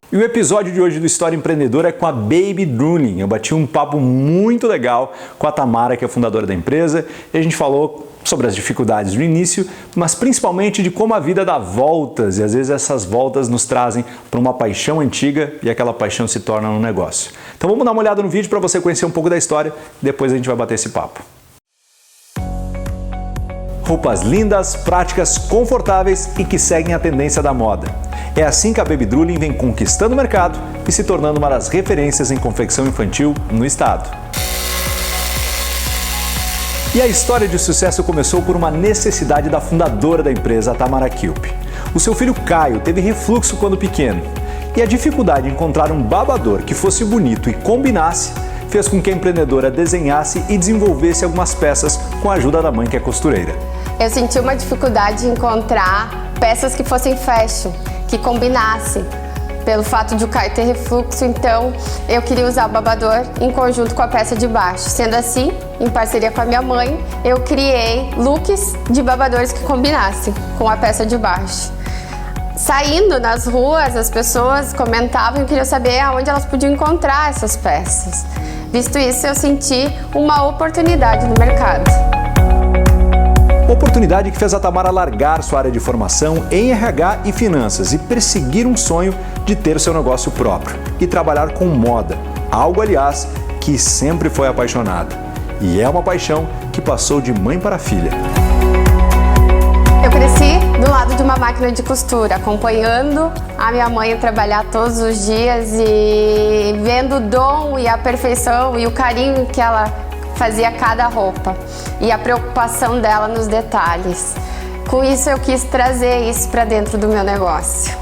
E o episódio de hoje do História Empreendedora é com a Baby Drooling. Eu bati um papo muito legal com a Tamara, que é fundadora da empresa, e a gente falou sobre as dificuldades do início, mas principalmente de como a vida dá voltas, e às vezes essas voltas nos trazem para uma paixão antiga e aquela paixão se torna um negócio. Então vamos dar uma olhada no vídeo para você conhecer um pouco da história, depois a gente vai bater esse papo. Roupas lindas, práticas, confortáveis e que seguem a tendência da moda. É assim que a Baby Drooling vem conquistando o mercado e se tornando uma das referências em confecção infantil no estado. E a história de sucesso começou por uma necessidade da fundadora da empresa, a Tamara Kilpe. O seu filho Caio teve refluxo quando pequeno, e a dificuldade de encontrar um babador que fosse bonito e combinasse fez com que a empreendedora desenhasse e desenvolvesse algumas peças com a ajuda da mãe, que é costureira. Eu senti uma dificuldade de encontrar peças que fossem fashion, que combinassem. Pelo fato de o Caio ter refluxo, então eu queria usar o babador em conjunto com a peça de baixo. Sendo assim, em parceria com a minha mãe, eu criei looks de babadores que combinassem com a peça de baixo. Saindo nas ruas, as pessoas comentavam e queriam saber aonde elas podiam encontrar essas peças. Visto isso, eu senti uma oportunidade no mercado. Oportunidade que fez a Tamara largar sua área de formação em RH e finanças e perseguir um sonho de ter seu negócio próprio e trabalhar com moda, algo, aliás, que sempre foi apaixonada. E é uma paixão que passou de mãe para filha. Eu cresci do lado de uma máquina de costura, acompanhando a minha mãe trabalhar todos os dias e vendo o dom e a perfeição e o carinho que ela fazia cada roupa e a preocupação dela nos detalhes. Com isso eu quis trazer isso para dentro do meu negócio.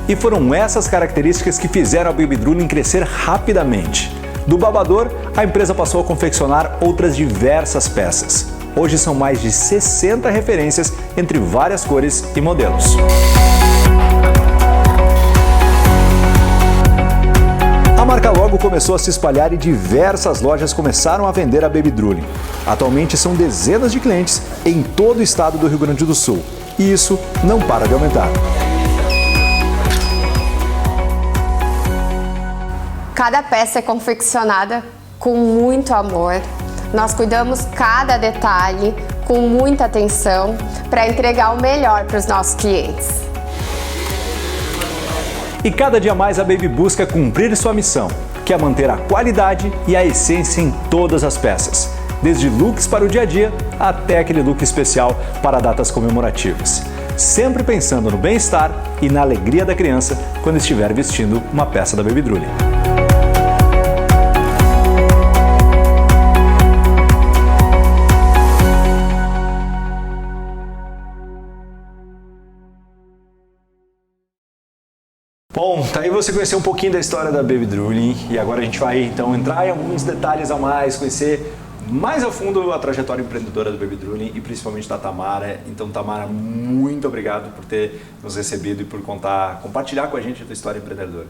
E foram essas características que fizeram a Baby Drooling crescer rapidamente. Do babador, a empresa passou a confeccionar outras diversas peças. Hoje são mais de 60 referências entre várias cores e modelos. A marca logo começou a se espalhar e diversas lojas começaram a vender a Baby Drooling. Atualmente são dezenas de clientes em todo o estado do Rio Grande do Sul. E isso não para de aumentar. Cada peça é confeccionada com muito amor. Nós cuidamos cada detalhe com muita atenção para entregar o melhor para os nossos clientes. E cada dia mais a Baby busca cumprir sua missão, que é manter a qualidade e a essência em todas as peças, desde looks para o dia a dia até aquele look especial para datas comemorativas. Sempre pensando no bem-estar e na alegria da criança quando estiver vestindo uma peça da Baby Drooling. Bom, tá aí você conheceu um pouquinho da história da Baby Drooling e agora a gente vai então entrar em alguns detalhes a mais, conhecer mais a fundo a trajetória empreendedora do Baby Drooling e principalmente da Tamara. Então, Tamara, muito obrigado por ter nos recebido e por compartilhar com a gente a tua história empreendedora.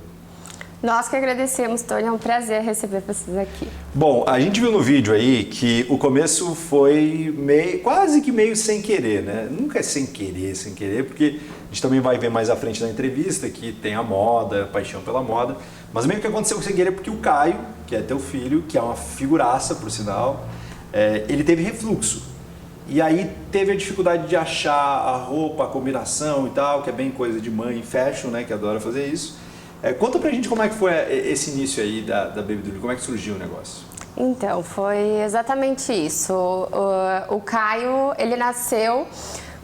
Nós que agradecemos, Tony, é um prazer receber vocês aqui. Bom, a gente viu no vídeo aí que o começo foi quase que meio sem querer, né? Nunca é sem querer, porque a gente também vai ver mais à frente da entrevista que tem a moda, a paixão pela moda, mas meio que aconteceu sem querer porque o Caio, que é teu filho, que é uma figuraça, por sinal, ele teve refluxo. E aí teve a dificuldade de achar a roupa, a combinação e tal, que é bem coisa de mãe fashion, né, que adora fazer isso. Conta pra gente como é que foi esse início aí da Baby Drooling, como é que surgiu o negócio? Então, foi exatamente isso. O Caio, ele nasceu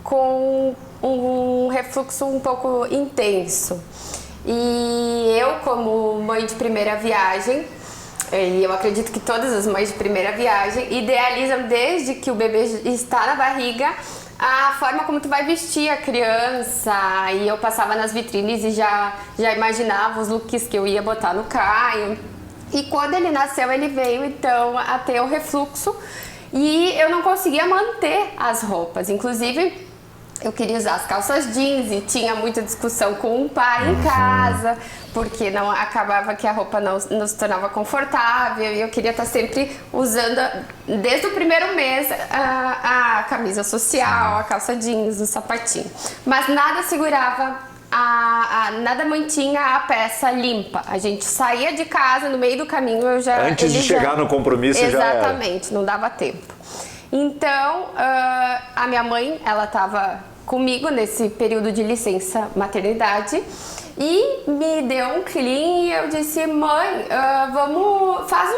com um refluxo um pouco intenso. E eu, como mãe de primeira viagem, e eu acredito que todas as mães de primeira viagem idealizam desde que o bebê está na barriga a forma como tu vai vestir a criança. E eu passava nas vitrines e já imaginava os looks que eu ia botar no Caio. E quando ele nasceu, ele veio então a ter o refluxo e eu não conseguia manter as roupas. Inclusive, eu queria usar as calças jeans e tinha muita discussão com o pai em casa, porque não acabava que a roupa não se tornava confortável e eu queria estar sempre usando, desde o primeiro mês, a camisa social, a calça jeans, o sapatinho. Mas nada segurava nada mantinha a peça limpa. A gente saía de casa, no meio do caminho eu já... Antes de chegar no compromisso já era. Exatamente, não dava tempo. Então, a minha mãe, ela estava comigo nesse período de licença maternidade e me deu um clean e eu disse, mãe, faz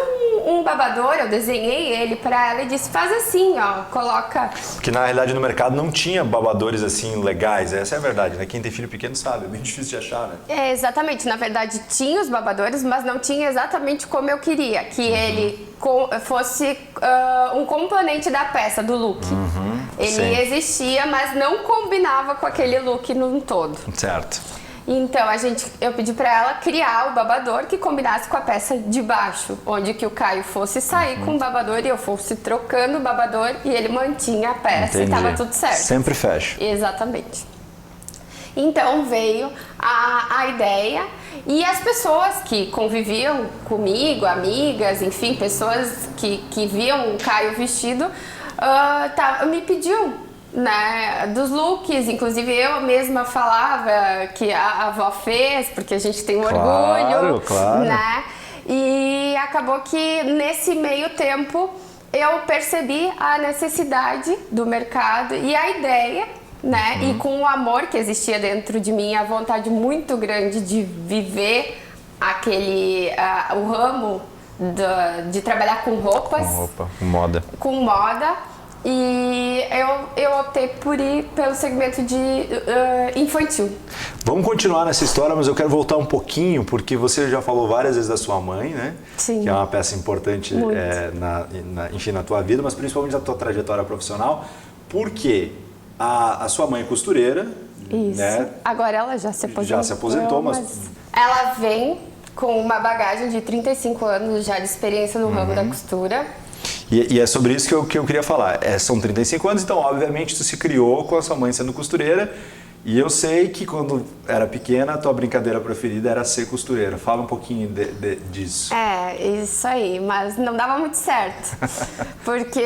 um babador. Eu desenhei ele para ela e disse, faz assim, ó, coloca... Porque na realidade no mercado não tinha babadores assim legais, essa é a verdade, né? Quem tem filho pequeno sabe, é bem difícil de achar, né? Exatamente, na verdade tinha os babadores, mas não tinha exatamente como eu queria, que ele fosse um componente da peça, do look. Ele sim. existia, mas não combinava com aquele look num todo. Certo. Então eu pedi para ela criar o babador que combinasse com a peça de baixo, onde que o Caio fosse sair com o babador e eu fosse trocando o babador e ele mantinha a peça. Entendi. E tava tudo certo. Sempre fecha. Exatamente. Então veio a ideia e as pessoas que conviviam comigo, amigas, enfim, pessoas que viam o Caio vestido, me pediam, né, dos looks. Inclusive eu mesma falava que a avó fez, porque a gente tem um orgulho, claro. né? E acabou que nesse meio tempo eu percebi a necessidade do mercado e a ideia, né? E com o amor que existia dentro de mim, a vontade muito grande de viver o ramo de trabalhar com roupas. Com roupa, com moda. Com moda. E eu optei por ir pelo segmento de infantil. Vamos continuar nessa história, mas eu quero voltar um pouquinho, porque você já falou várias vezes da sua mãe, né? Sim. Que é uma peça importante enfim, na tua vida, mas principalmente na tua trajetória profissional. Porque a sua mãe é costureira. Isso. Né? Agora ela já se aposentou. Já se aposentou, mas... Ela vem com uma bagagem de 35 anos já de experiência no ramo da costura. E é sobre isso que eu queria falar. São 35 anos, então obviamente tu se criou com a sua mãe sendo costureira. E eu sei que quando era pequena, a tua brincadeira preferida era ser costureira. Fala um pouquinho disso. Isso aí, mas não dava muito certo. Porque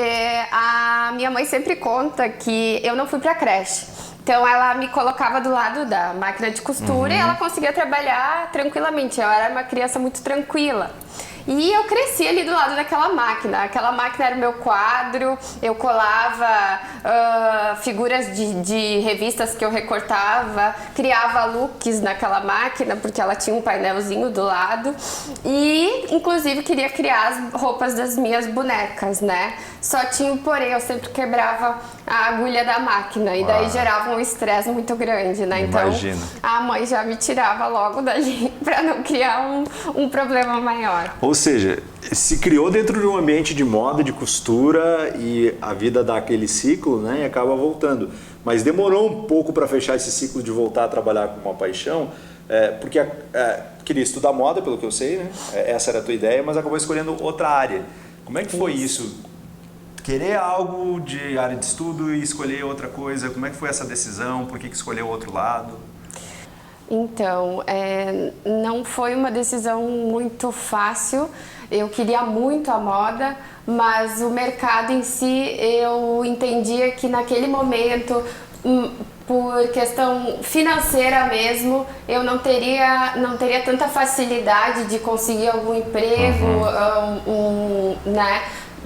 a minha mãe sempre conta que eu não fui pra creche. Então ela me colocava do lado da máquina de costura e ela conseguia trabalhar tranquilamente. Eu era uma criança muito tranquila. E eu cresci ali do lado daquela máquina. Aquela máquina era o meu quadro, eu colava figuras de revistas que eu recortava, criava looks naquela máquina, porque ela tinha um painelzinho do lado. E, inclusive, queria criar as roupas das minhas bonecas, né? Só tinha um porém, eu sempre quebrava a agulha da máquina e daí gerava um estresse muito grande, né? Imagina. Então, a mãe já me tirava logo dali para não criar um problema maior. Ou seja, se criou dentro de um ambiente de moda, de costura e a vida dá aquele ciclo, né? E acaba voltando. Mas demorou um pouco para fechar esse ciclo de voltar a trabalhar com uma paixão, porque queria estudar moda, pelo que eu sei, né? Essa era a tua ideia, mas acabou escolhendo outra área. Como é que foi isso? Querer algo de área de estudo e escolher outra coisa, como é que foi essa decisão? Por que escolheu outro lado? Então, não foi uma decisão muito fácil. Eu queria muito a moda, mas o mercado em si, eu entendia que naquele momento, por questão financeira mesmo, eu não teria tanta facilidade de conseguir algum emprego, né,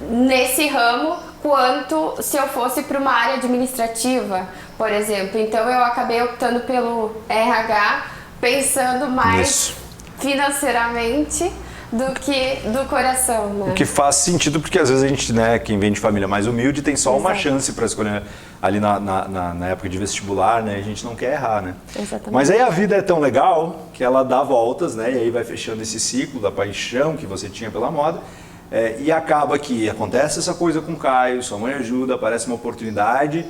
nesse ramo, quanto se eu fosse para uma área administrativa, por exemplo. Então eu acabei optando pelo RH, pensando mais financeiramente do que do coração, né? O que faz sentido, porque às vezes a gente, né, quem vem de família mais humilde, tem só uma Exato. chance para escolher ali na época de vestibular, né? A gente não quer errar, né? Exatamente. Mas aí a vida é tão legal que ela dá voltas, né? E aí vai fechando esse ciclo da paixão que você tinha pela moda. E acaba que acontece essa coisa com o Caio, sua mãe ajuda, aparece uma oportunidade,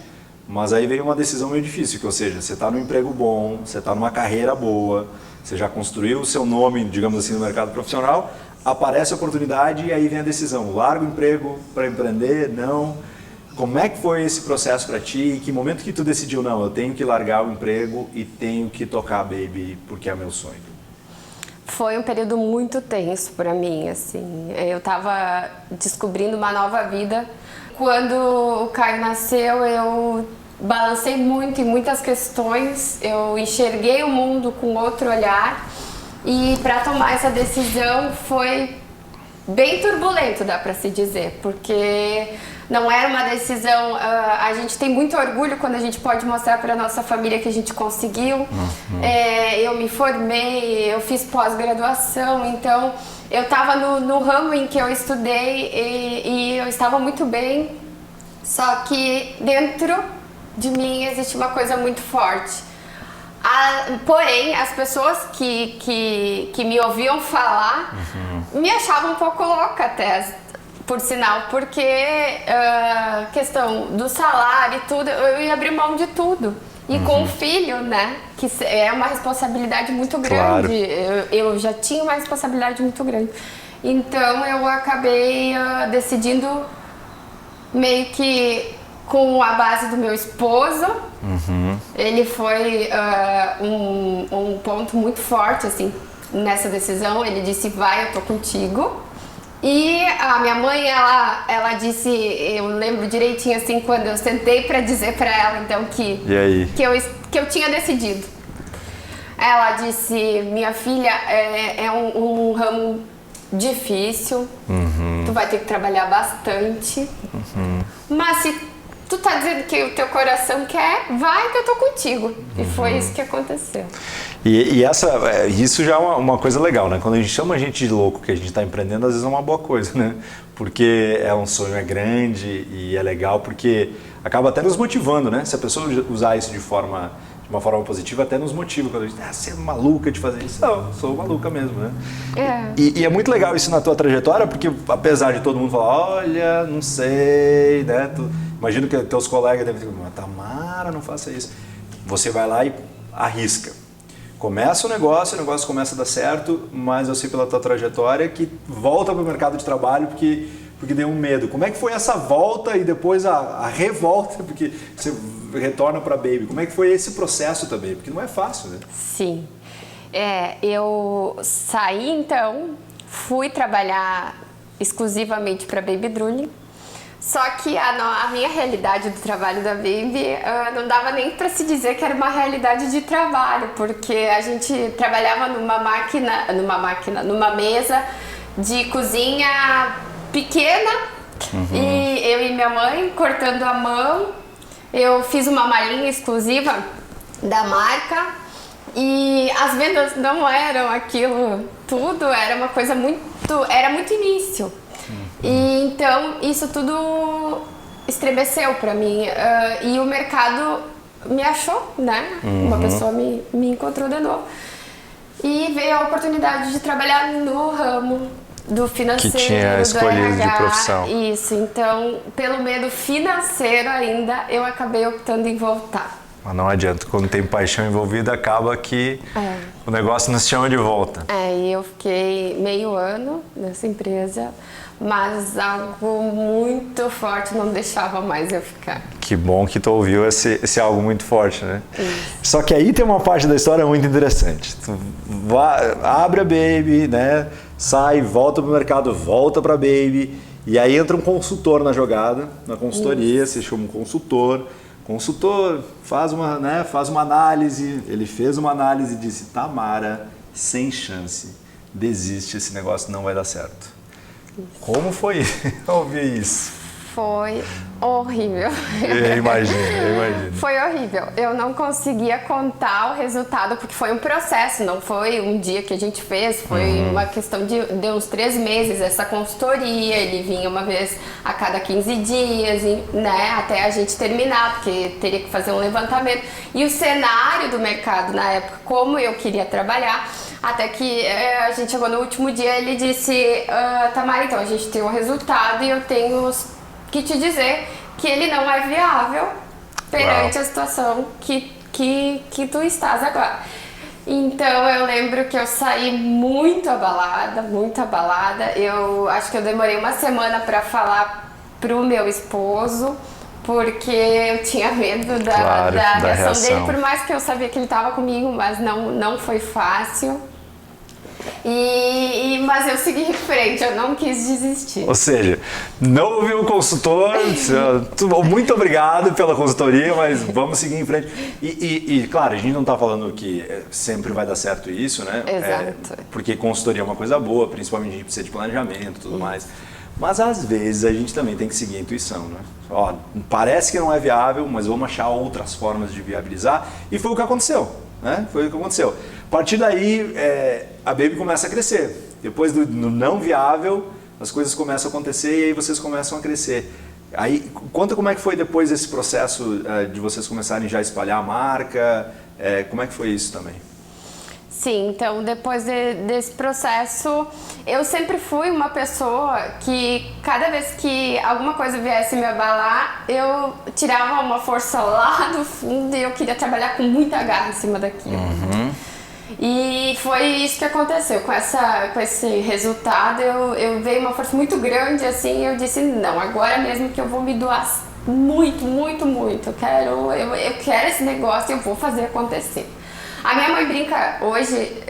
mas aí veio uma decisão meio difícil, que, ou seja, você está num emprego bom, você está numa carreira boa, você já construiu o seu nome, digamos assim, no mercado profissional, aparece a oportunidade e aí vem a decisão, larga o emprego para empreender, não. Como é que foi esse processo para ti? Em que momento que tu decidiu, não, eu tenho que largar o emprego e tenho que tocar a Baby porque é meu sonho? Foi um período muito tenso para mim, assim. Eu estava descobrindo uma nova vida. Quando o Caio nasceu, eu balancei muito em muitas questões, eu enxerguei o mundo com outro olhar e para tomar essa decisão foi bem turbulento, dá para se dizer, porque não era uma decisão, a gente tem muito orgulho quando a gente pode mostrar para nossa família que a gente conseguiu. Eu me formei, eu fiz pós-graduação, então eu estava no ramo em que eu estudei e eu estava muito bem, só que dentro de mim existe uma coisa muito forte. Porém, as pessoas que me ouviam falar me achavam um pouco louca até, por sinal, porque questão do salário e tudo, eu ia abrir mão de tudo. E com o filho, né, que é uma responsabilidade muito grande, claro. Eu já tinha uma responsabilidade muito grande. Então eu acabei decidindo meio que com a base do meu esposo. Ele foi um ponto muito forte assim, nessa decisão. Ele disse, vai, eu tô contigo. E a minha mãe, ela disse, eu lembro direitinho assim, quando eu sentei para dizer para ela então que eu tinha decidido. Ela disse, minha filha, é um ramo difícil, tu vai ter que trabalhar bastante, mas se tu tá dizendo que o teu coração quer, vai que eu tô contigo. E foi isso que aconteceu. E isso já é uma coisa legal, né? Quando a gente chama a gente de louco que a gente está empreendendo, às vezes é uma boa coisa, né? Porque é um sonho, é grande e é legal porque acaba até nos motivando, né? Se a pessoa usar isso de uma forma positiva, até nos motiva. Quando a gente você é maluca de fazer isso. Não, sou maluca mesmo, né? E é muito legal isso na tua trajetória, porque apesar de todo mundo falar, olha, não sei, né? Imagino que teus colegas devem dizer, Tamara, não faça isso. Você vai lá e arrisca. Começa o negócio começa a dar certo, mas eu sei pela tua trajetória que volta para o mercado de trabalho porque deu um medo. Como é que foi essa volta e depois a revolta, porque você retorna para a Baby? Como é que foi esse processo também? Porque não é fácil, né? Sim. Eu saí então, fui trabalhar exclusivamente para Baby Drooling. Só que a minha realidade do trabalho da Baby não dava nem para se dizer que era uma realidade de trabalho, porque a gente trabalhava numa mesa de cozinha pequena e eu e minha mãe cortando a mão. Eu fiz uma malinha exclusiva da marca e as vendas não eram aquilo tudo, era uma coisa era muito início. E então isso tudo estremeceu para mim e o mercado me achou, né? Uma pessoa me encontrou de novo e veio a oportunidade de trabalhar no ramo do financeiro, que tinha escolhido de profissão. Isso, então pelo medo financeiro ainda eu acabei optando em voltar. Mas não adianta, quando tem paixão envolvida, acaba que o negócio nos chama de volta. E eu fiquei meio ano nessa empresa, mas algo muito forte não deixava mais eu ficar. Que bom que tu ouviu esse algo muito forte, né? Isso. Só que aí tem uma parte da história muito interessante. Tu abre a Baby, né? Sai, volta pro mercado, volta pra Baby, e aí entra um consultor na jogada, na consultoria, você chama um consultor, faz uma análise, ele fez uma análise e disse, Tamara, sem chance, desiste, esse negócio não vai dar certo. Isso. Como foi ouvir isso? Foi horrível. Eu imagino. Foi horrível. Eu não conseguia contar o resultado, porque foi um processo, não foi um dia que a gente fez, foi uma questão de uns 3 meses, essa consultoria, ele vinha uma vez a cada 15 dias, né, até a gente terminar, porque teria que fazer um levantamento. E o cenário do mercado na época, como eu queria trabalhar, até que a gente chegou no último dia, ele disse, Tamara, então a gente tem um resultado e eu tenho que te dizer que ele não é viável perante a situação que tu estás agora. Então eu lembro que eu saí muito abalada. Eu acho que eu demorei uma semana para falar pro meu esposo, porque eu tinha medo da reação dele, por mais que eu sabia que ele estava comigo, mas não foi fácil. Mas eu segui em frente, eu não quis desistir. Ou seja, não ouviu o consultor, muito obrigado pela consultoria, mas vamos seguir em frente. E claro, a gente não está falando que sempre vai dar certo isso, né? Exato. Porque consultoria é uma coisa boa, principalmente a gente precisa de planejamento e tudo mais. Mas às vezes a gente também tem que seguir a intuição, né? Ó, parece que não é viável, mas vamos achar outras formas de viabilizar. E foi o que aconteceu, né? Foi o que aconteceu. A partir daí, a Baby começa a crescer. Depois do não viável, as coisas começam a acontecer e aí vocês começam a crescer. Aí, conta como é que foi depois esse processo de vocês começarem já a espalhar a marca, como é que foi isso também? Sim, então depois desse processo, eu sempre fui uma pessoa que cada vez que alguma coisa viesse me abalar, eu tirava uma força lá do fundo e eu queria trabalhar com muita garra em cima daquilo. E foi isso que aconteceu, com esse resultado eu veio uma força muito grande assim, e eu disse, não, agora mesmo que eu vou me doar muito, muito, muito, eu quero esse negócio e eu vou fazer acontecer. A minha mãe brinca hoje,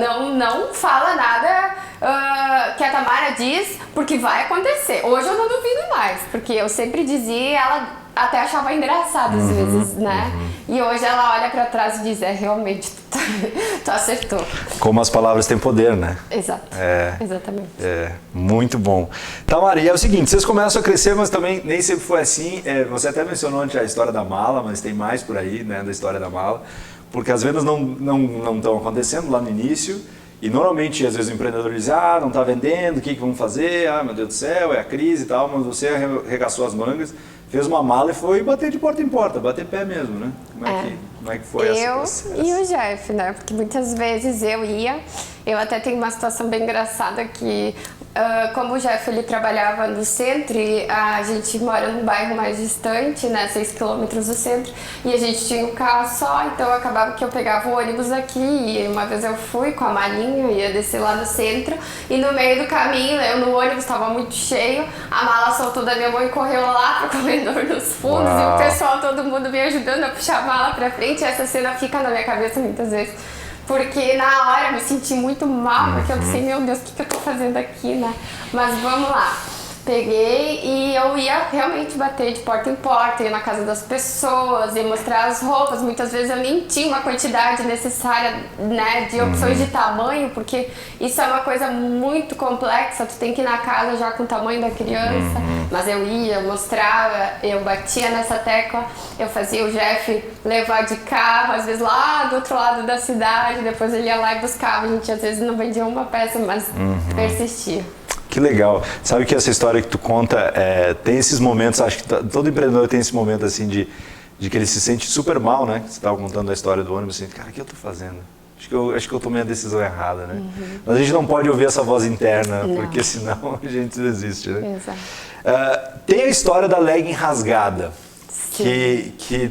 não fala nada que a Tamara diz, porque vai acontecer. Hoje eu não duvido mais, porque eu sempre dizia e ela até achava engraçado às vezes, né? E hoje ela olha pra trás e diz, realmente, tu acertou. Como as palavras têm poder, né? Exato, exatamente. Muito bom. Tamara, e é o seguinte, vocês começam a crescer, mas também nem sempre foi assim. Você até mencionou antes a história da mala, mas tem mais por aí, né, da história da mala. Porque as vendas não estão acontecendo lá no início e normalmente às vezes o empreendedor diz, não está vendendo, o que vamos fazer? Meu Deus do céu, é a crise e tal, mas você arregaçou as mangas, fez uma mala e foi bater de porta em porta, bater pé mesmo, né? Como é que foi esse processo? Eu e o Jeff, né? Porque muitas vezes eu até tenho uma situação bem engraçada que como o Jeff ele trabalhava no centro e a gente mora num bairro mais distante, né, 6 quilômetros do centro, e a gente tinha um carro só, então acabava que eu pegava o ônibus aqui e uma vez eu fui com a malinha, ia descer lá no centro e no meio do caminho, eu no ônibus estava muito cheio, a mala soltou da minha mão e correu lá pro corredor dos fundos. Uau. E o pessoal, todo mundo me ajudando a puxar a mala pra frente, e essa cena fica na minha cabeça muitas vezes. Porque na hora eu me senti muito mal, porque eu pensei, meu Deus, o que eu tô fazendo aqui, né? Mas vamos lá. Peguei e eu ia realmente bater de porta em porta, ia na casa das pessoas, ia mostrar as roupas. Muitas vezes eu nem tinha uma quantidade necessária, né, de opções de tamanho, porque isso é uma coisa muito complexa, tu tem que ir na casa já com o tamanho da criança. Mas eu ia, eu mostrava, eu batia nessa tecla, eu fazia o Jeff levar de carro, às vezes lá do outro lado da cidade, depois ele ia lá e buscava. A gente às vezes não vendia uma peça, mas persistia. Que legal. Sabe que essa história que tu conta, tem esses momentos, acho que todo empreendedor tem esse momento assim de que ele se sente super mal, né? Você estava contando a história do ônibus, assim, cara, o que eu tô fazendo? Acho que eu tomei a decisão errada, né? Mas a gente não pode ouvir essa voz interna, porque senão a gente desiste, né? Exato. Tem a história da legging rasgada, que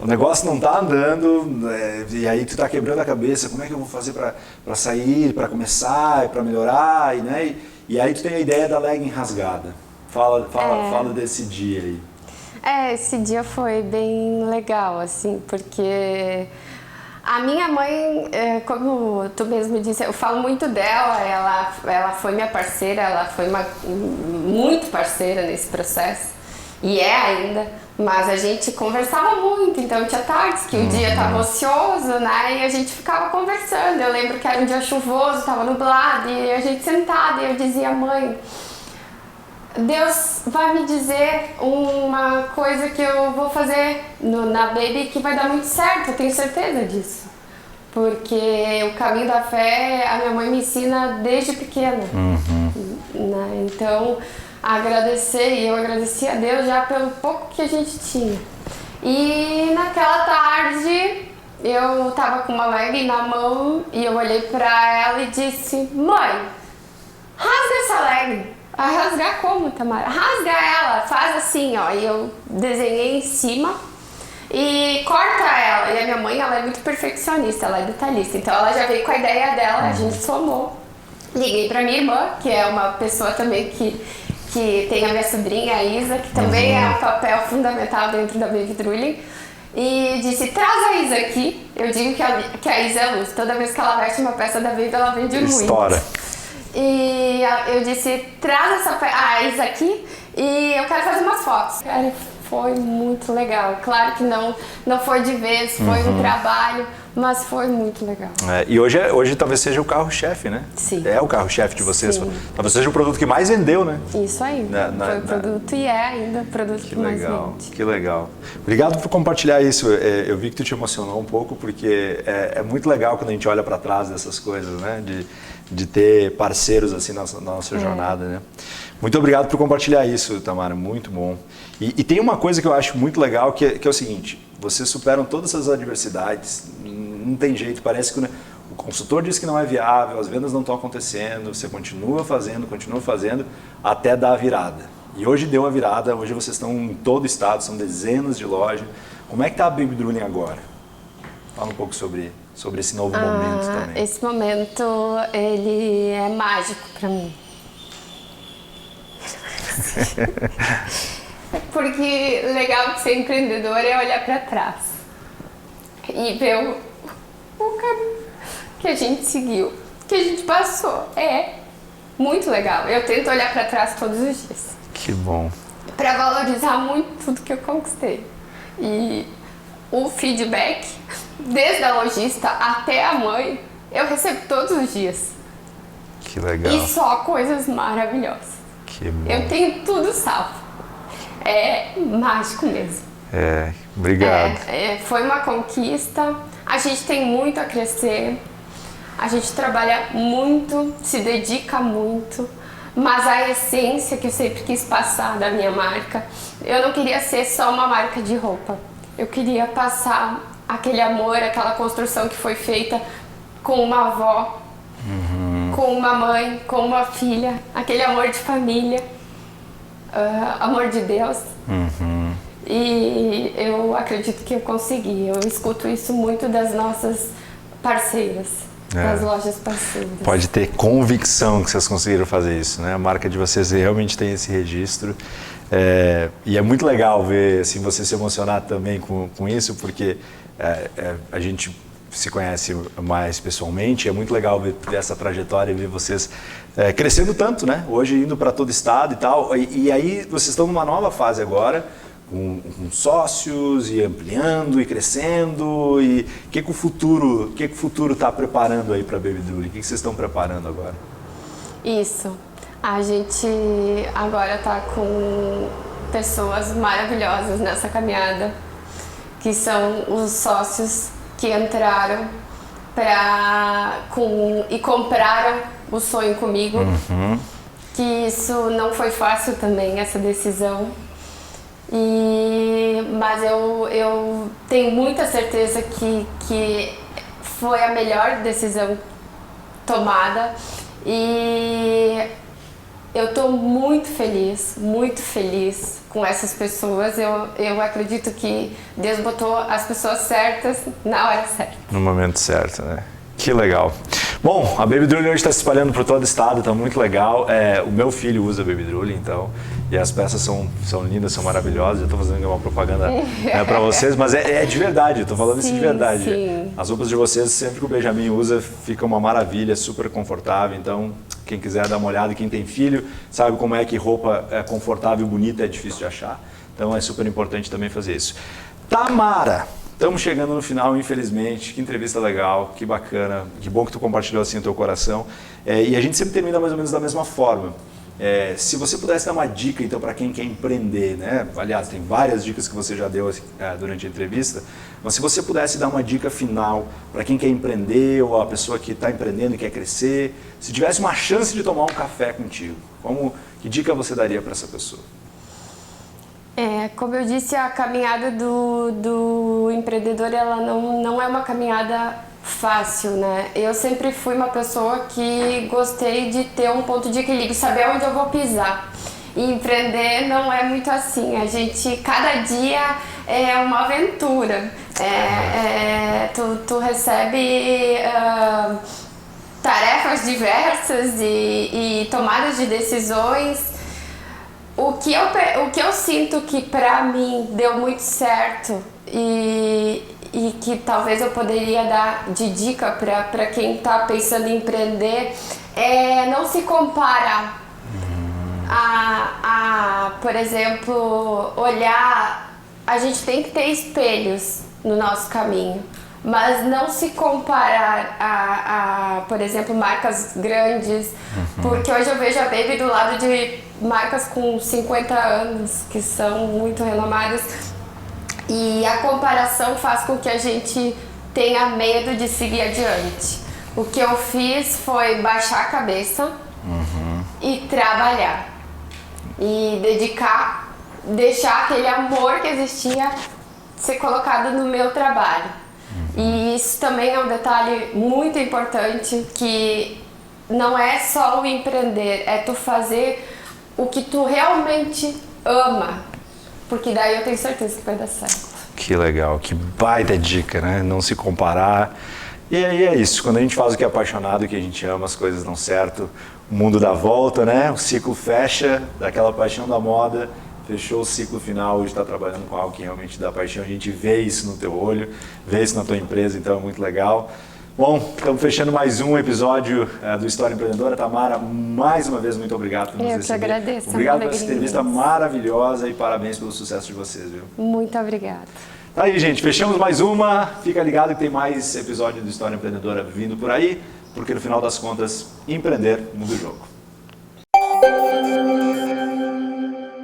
o negócio não tá andando, e aí tu tá quebrando a cabeça, como é que eu vou fazer para sair, para começar, para melhorar, né? E aí tu tem a ideia da legging rasgada. Fala desse dia aí. Esse dia foi bem legal, assim, porque a minha mãe, como tu mesmo disse, eu falo muito dela, ela foi minha parceira, ela foi muito parceira nesse processo, e é ainda, mas a gente conversava muito, então tinha tardes que o dia estava ocioso, né, e a gente ficava conversando. Eu lembro que era um dia chuvoso, estava nublado, e a gente sentada, e eu dizia, mãe, Deus vai me dizer uma coisa que eu vou fazer na Baby que vai dar muito certo, eu tenho certeza disso. Porque o caminho da fé, a minha mãe me ensina desde pequena. Né? Então, eu agradeci a Deus já pelo pouco que a gente tinha. E naquela tarde, eu tava com uma legging na mão e eu olhei pra ela e disse, mãe, rasga essa legging. Rasgar como, Tamara? Rasga ela, faz assim, ó. E eu desenhei em cima e corta ela. E a minha mãe, ela é muito perfeccionista, ela é detalhista. Então ela já veio com a ideia dela, a gente somou. Liguei pra minha irmã, que é uma pessoa também que tem a minha sobrinha, a Isa, que também é um papel fundamental dentro da Baby Drooling. e disse, traz a Isa aqui. Eu digo que a Isa é luz. Toda vez que ela veste uma peça da Baby, ela vende muito. Estoura. E eu disse, traz a Isa aqui e eu quero fazer umas fotos. Cara, foi muito legal. Claro que não foi de vez, foi um trabalho, mas foi muito legal. E hoje talvez seja o carro-chefe, né? Sim. É o carro-chefe de vocês. Sim. Talvez seja o produto que mais vendeu, né? Isso aí. Foi o produto e é ainda o produto que mais vende. Que legal. Obrigado por compartilhar isso. Eu vi que tu te emocionou um pouco, porque é muito legal quando a gente olha para trás dessas coisas, né? De ter parceiros assim na nossa jornada, né? Muito obrigado por compartilhar isso, Tamara. Muito bom. E tem uma coisa que eu acho muito legal, que é o seguinte. Vocês superam todas essas adversidades. Não tem jeito. Parece que o consultor diz que não é viável, as vendas não estão acontecendo. Você continua fazendo, até dar a virada. E hoje deu a virada. Hoje vocês estão em todo o estado, são dezenas de lojas. Como é que está a Baby Drooling agora? Fala um pouco sobre esse novo momento também. Esse momento, ele é mágico para mim. Porque legal de ser empreendedor é olhar para trás e ver o caminho que a gente seguiu, que a gente passou. É muito legal. Eu tento olhar para trás todos os dias. Que bom. Para valorizar muito tudo que eu conquistei. E o feedback, desde a lojista até a mãe, eu recebo todos os dias. Que legal. E só coisas maravilhosas. Que bom. Eu tenho tudo salvo. É mágico mesmo. Obrigado. Foi uma conquista. A gente tem muito a crescer. A gente trabalha muito, se dedica muito. Mas a essência que eu sempre quis passar da minha marca, eu não queria ser só uma marca de roupa. Eu queria passar aquele amor, aquela construção que foi feita com uma avó, com uma mãe, com uma filha, aquele amor de família, amor de Deus. E eu acredito que eu consegui. Eu escuto isso muito das nossas parceiras, das lojas parceiras. Pode ter convicção que vocês conseguiram fazer isso, né? A marca de vocês realmente tem esse registro. E é muito legal ver assim, você se emocionar também com isso, porque a gente se conhece mais pessoalmente. É muito legal ver essa trajetória e ver vocês crescendo tanto, né? Hoje indo para todo estado e tal. E aí vocês estão numa nova fase agora, com sócios e ampliando e crescendo. E o que o futuro está preparando aí para a Baby Drooling? O que vocês estão preparando agora? Isso. A gente agora está com pessoas maravilhosas nessa caminhada, que são os sócios que entraram e compraram o sonho comigo. Que isso não foi fácil também, essa decisão. Mas eu tenho muita certeza que foi a melhor decisão tomada. E eu estou muito feliz com essas pessoas. Eu acredito que Deus botou as pessoas certas na hora certa. No momento certo, né? Que legal. Bom, a Baby Drooling hoje está se espalhando por todo o estado, está muito legal. O meu filho usa Baby Drooling, então, e as peças são lindas, são maravilhosas. Eu estou fazendo uma propaganda para vocês, mas é de verdade, eu estou falando isso de verdade. Sim. As roupas de vocês, sempre que o Benjamin usa, fica uma maravilha, super confortável. Então, quem quiser dar uma olhada, quem tem filho, sabe como é que roupa confortável e bonita é difícil de achar. Então, é super importante também fazer isso. Tamara! Estamos chegando no final, infelizmente. Que entrevista legal, que bacana. Que bom que tu compartilhou assim o teu coração. E a gente sempre termina mais ou menos da mesma forma. Se você pudesse dar uma dica, então, para quem quer empreender, né? Aliás, tem várias dicas que você já deu durante a entrevista. Mas se você pudesse dar uma dica final para quem quer empreender ou a pessoa que está empreendendo e quer crescer, se tivesse uma chance de tomar um café contigo, que dica você daria para essa pessoa? Como eu disse, a caminhada do empreendedor, ela não é uma caminhada fácil, né? Eu sempre fui uma pessoa que gostei de ter um ponto de equilíbrio, saber onde eu vou pisar. E empreender não é muito assim. Cada dia é uma aventura. Tu recebe tarefas diversas e tomadas de decisões. O que eu sinto que pra mim deu muito certo e que talvez eu poderia dar de dica para quem está pensando em empreender é não se compara por exemplo, olhar. A gente tem que ter espelhos no nosso caminho, mas não se comparar por exemplo, marcas grandes, porque hoje eu vejo a Baby do lado de marcas com 50 anos, que são muito renomadas, e a comparação faz com que a gente tenha medo de seguir adiante. O que eu fiz foi baixar a cabeça e trabalhar, e deixar aquele amor que existia ser colocado no meu trabalho. E isso também é um detalhe muito importante, que não é só o empreender, é tu fazer o que tu realmente ama, porque daí eu tenho certeza que vai dar certo. Que legal, que baita dica, né? Não se comparar. E aí é isso, quando a gente faz o que é apaixonado, o que a gente ama, as coisas dão certo, o mundo dá volta, né? O ciclo fecha, daquela paixão da moda, fechou o ciclo final, hoje está trabalhando com algo que realmente dá paixão, a gente vê isso no teu olho, vê isso na tua empresa, então é muito legal. Bom, estamos fechando mais um episódio do História Empreendedora. Tamara, mais uma vez, muito obrigado por nos receber. Eu que agradeço. Obrigado por essa entrevista maravilhosa e parabéns pelo sucesso de vocês, viu? Muito obrigada. Tá aí, gente, fechamos mais uma. Fica ligado que tem mais episódio do História Empreendedora vindo por aí, porque no final das contas, empreender muda o jogo.